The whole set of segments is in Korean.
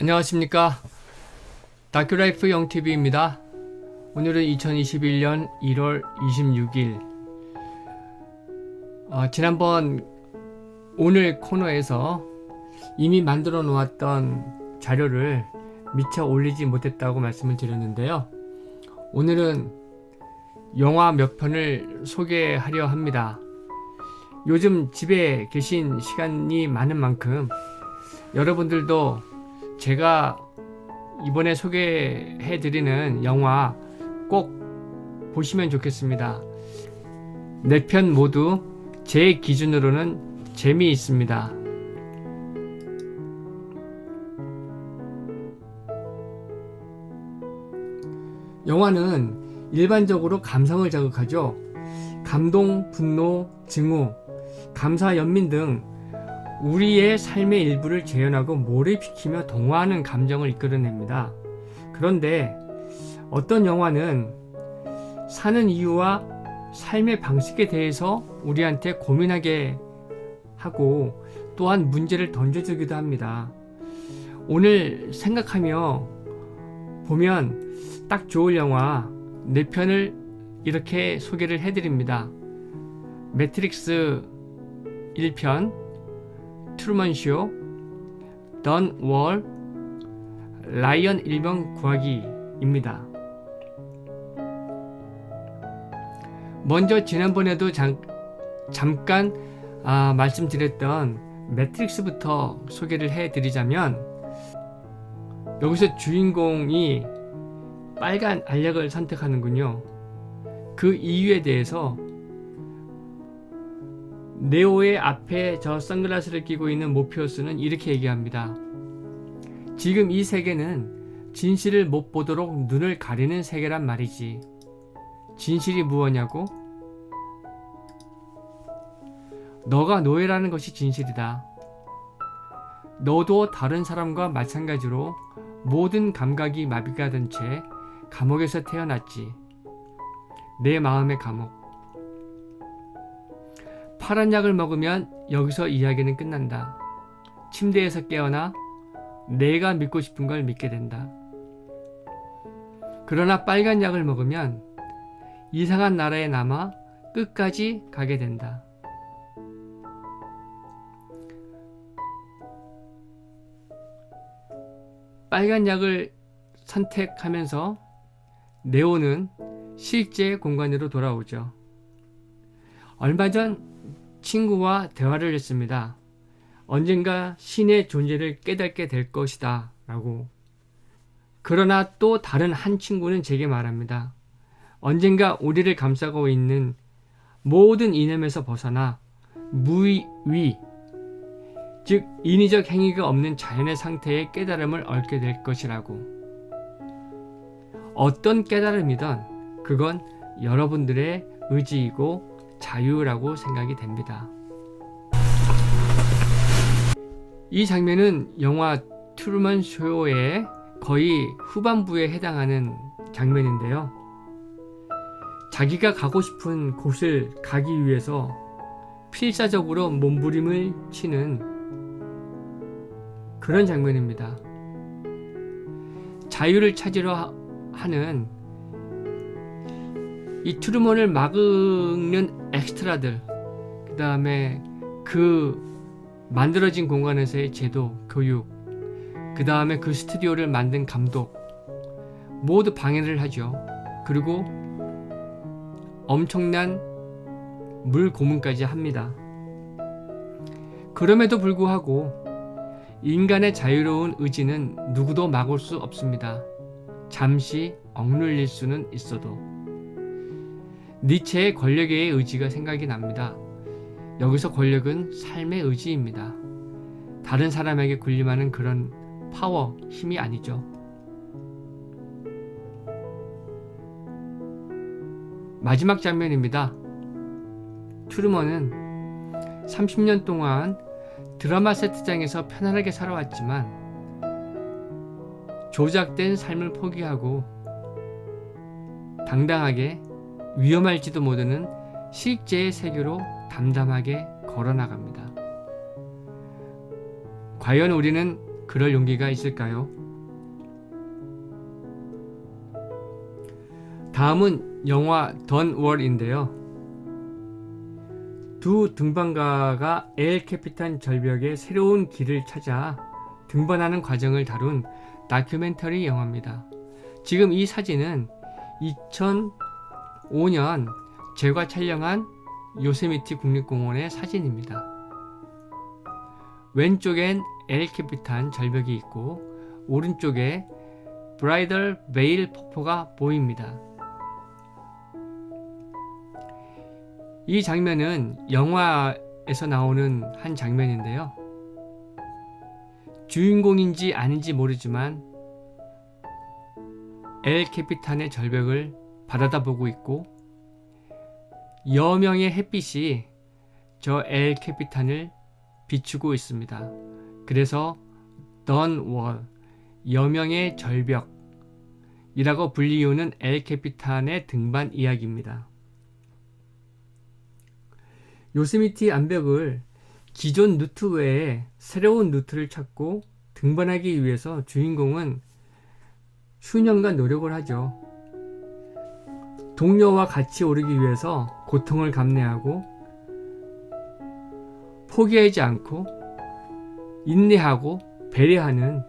안녕하십니까. 다큐라이프 영TV입니다. 오늘은 2021년 1월 26일. 지난번 오늘 코너에서 이미 만들어 놓았던 자료를 미처 올리지 못했다고 말씀을 드렸는데요. 오늘은 영화 몇 편을 소개하려 합니다. 요즘 집에 계신 시간이 많은 만큼 여러분들도 제가 이번에 소개해드리는 영화 꼭 보시면 좋겠습니다. 4편 모두 제 기준으로는 재미있습니다. 영화는 일반적으로 감성을 자극하죠. 감동, 분노, 증오, 감사, 연민 등 우리의 삶의 일부를 재현하고 몰입시키며 동화하는 감정을 이끌어냅니다. 그런데 어떤 영화는 사는 이유와 삶의 방식에 대해서 우리한테 고민하게 하고 또한 문제를 던져주기도 합니다. 오늘 생각하며 보면 딱 좋을 영화 4편을 이렇게 소개를 해드립니다. 매트릭스 1편, 트루먼쇼, 던 월, 라이언 일병 구하기입니다. 먼저 지난번에도 잠깐 말씀드렸던 매트릭스부터 소개를 해드리자면, 여기서 주인공이 빨간 알약을 선택하는군요. 그 이유에 대해서 네오의 앞에 저 선글라스를 끼고 있는 모피우스는 이렇게 얘기합니다. 지금 이 세계는 진실을 못 보도록 눈을 가리는 세계란 말이지. 진실이 무엇냐고? 너가 노예라는 것이 진실이다. 너도 다른 사람과 마찬가지로 모든 감각이 마비가 된 채 감옥에서 태어났지. 내 마음의 감옥. 파란 약을 먹으면 여기서 이야기는 끝난다. 침대에서 깨어나 내가 믿고 싶은 걸 믿게 된다. 그러나 빨간 약을 먹으면 이상한 나라에 남아 끝까지 가게 된다. 빨간 약을 선택하면서 네오는 실제 공간으로 돌아오죠. 얼마 전 친구와 대화를 했습니다. 언젠가 신의 존재를 깨닫게 될 것이다 라고. 그러나 또 다른 한 친구는 제게 말합니다. 언젠가 우리를 감싸고 있는 모든 이념에서 벗어나 무의, 즉 인위적 행위가 없는 자연의 상태의 깨달음을 얻게 될 것이라고. 어떤 깨달음이든 그건 여러분들의 의지이고 자유라고 생각이 됩니다. 이 장면은 영화 트루먼 쇼의 거의 후반부에 해당하는 장면인데요. 자기가 가고 싶은 곳을 가기 위해서 필사적으로 몸부림을 치는 그런 장면입니다. 자유를 찾으려 하는 이 트루먼을 막는 엑스트라들, 그 다음에 그 만들어진 공간에서의 제도, 교육, 그 다음에 그 스튜디오를 만든 감독 모두 방해를 하죠. 그리고 엄청난 물 고문까지 합니다. 그럼에도 불구하고 인간의 자유로운 의지는 누구도 막을 수 없습니다. 잠시 억눌릴 수는 있어도. 니체의 권력의 의지가 생각이 납니다. 여기서 권력은 삶의 의지입니다. 다른 사람에게 군림하는 그런 파워, 힘이 아니죠. 마지막 장면입니다. 트루먼은 30년 동안 드라마 세트장에서 편안하게 살아왔지만 조작된 삶을 포기하고 당당하게 위험할지도 모르는 실제의 세계로 담담하게 걸어나갑니다. 과연 우리는 그럴 용기가 있을까요? 다음은 영화 Don't Worry인데요. 두 등반가가 엘 캐피탄 절벽의 새로운 길을 찾아 등반하는 과정을 다룬 다큐멘터리 영화입니다. 지금 이 사진은 2005년 제가 촬영한 요세미티 국립공원의 사진입니다. 왼쪽엔 엘 캐피탄 절벽이 있고 오른쪽에 브라이덜 베일 폭포가 보입니다. 이 장면은 영화에서 나오는 한 장면인데요. 주인공인지 아닌지 모르지만 엘 캐피탄의 절벽을 바라다보고 있고 여명의 햇빛이 저 엘 캐피탄을 비추고 있습니다. 그래서 Don't Wall, 여명의 절벽이라고 불리우는 엘 캐피탄의 등반 이야기입니다. 요세미티 암벽을 기존 루트 외에 새로운 루트를 찾고 등반하기 위해서 주인공은 수년간 노력을 하죠. 동료와 같이 오르기 위해서 고통을 감내하고 포기하지 않고 인내하고 배려하는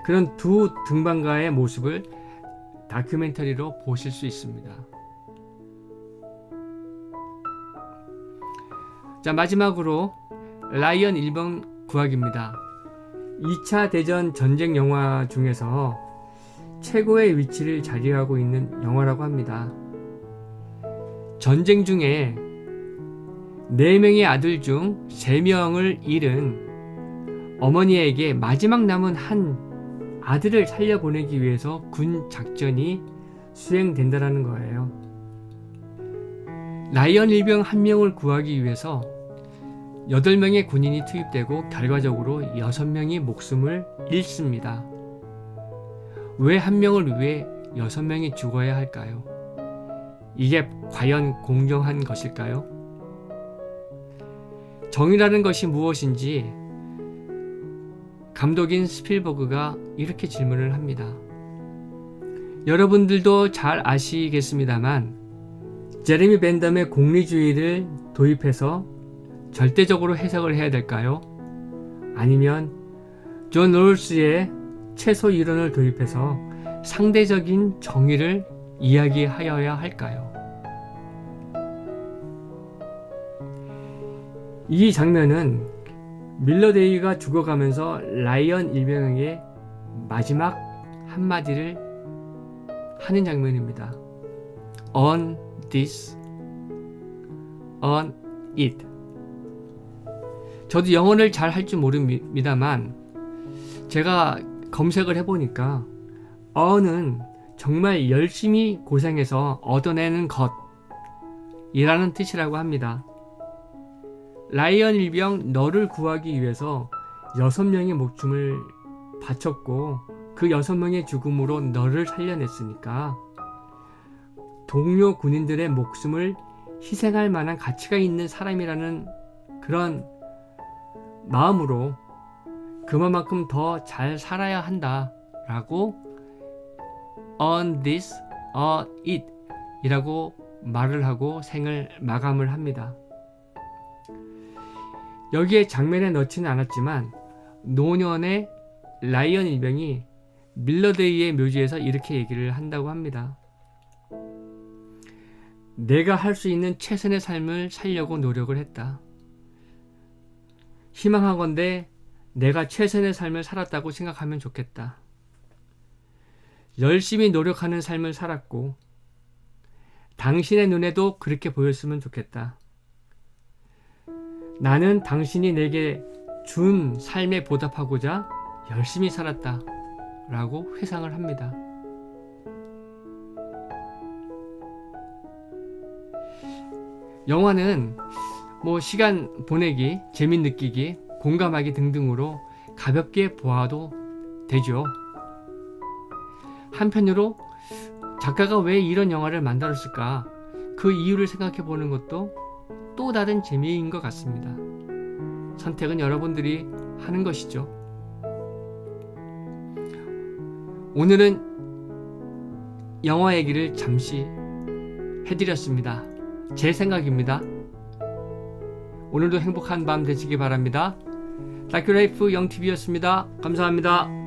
그런 두 등반가의 모습을 다큐멘터리로 보실 수 있습니다. 자, 마지막으로 라이언 1번 구하기입니다. 2차 대전 전쟁 영화 중에서 최고의 위치를 자리하고 있는 영화라고 합니다. 전쟁 중에 4명의 아들 중 3명을 잃은 어머니에게 마지막 남은 한 아들을 살려보내기 위해서 군 작전이 수행된다라는 거예요. 라이언 일병 1명을 구하기 위해서 8명의 군인이 투입되고 결과적으로 6명이 목숨을 잃습니다. 왜 1명을 위해 6명이 죽어야 할까요? 이게 과연 공정한 것일까요? 정의라는 것이 무엇인지 감독인 스필버그가 이렇게 질문을 합니다. 여러분들도 잘 아시겠습니다만 제레미 벤덤의 공리주의를 도입해서 절대적으로 해석을 해야 될까요? 아니면 존 롤스의 최소 이론을 도입해서 상대적인 정의를 이야기하여야 할까요? 이 장면은 밀러데이가 죽어가면서 라이언 일병에게 마지막 한마디를 하는 장면입니다. On this, on it. 저도 영어를 잘 할 줄 모릅니다만 제가 검색을 해보니까 on은 정말 열심히 고생해서 얻어내는 것이라는 뜻이라고 합니다. 라이언 일병 너를 구하기 위해서 6명의 목숨을 바쳤고 그 6명의 죽음으로 너를 살려냈으니까 동료 군인들의 목숨을 희생할 만한 가치가 있는 사람이라는 그런 마음으로 그만큼 더 잘 살아야 한다라고 on this, on it 이라고 말을 하고 생을 마감을 합니다. 여기에 장면에 넣지는 않았지만 노년의 라이언 일병이 밀러데이의 묘지에서 이렇게 얘기를 한다고 합니다. 내가 할 수 있는 최선의 삶을 살려고 노력을 했다. 희망하건대 내가 최선의 삶을 살았다고 생각하면 좋겠다. 열심히 노력하는 삶을 살았고 당신의 눈에도 그렇게 보였으면 좋겠다. 나는 당신이 내게 준 삶에 보답하고자 열심히 살았다 라고 회상을 합니다. 영화는 시간 보내기, 재미 느끼기, 공감하기 등등으로 가볍게 보아도 되죠. 한편으로 작가가 왜 이런 영화를 만들었을까? 그 이유를 생각해 보는 것도 또 다른 재미인 것 같습니다. 선택은 여러분들이 하는 것이죠. 오늘은 영화 얘기를 잠시 해드렸습니다. 제 생각입니다. 오늘도 행복한 밤 되시기 바랍니다. 다큐라이프 영TV였습니다. 감사합니다.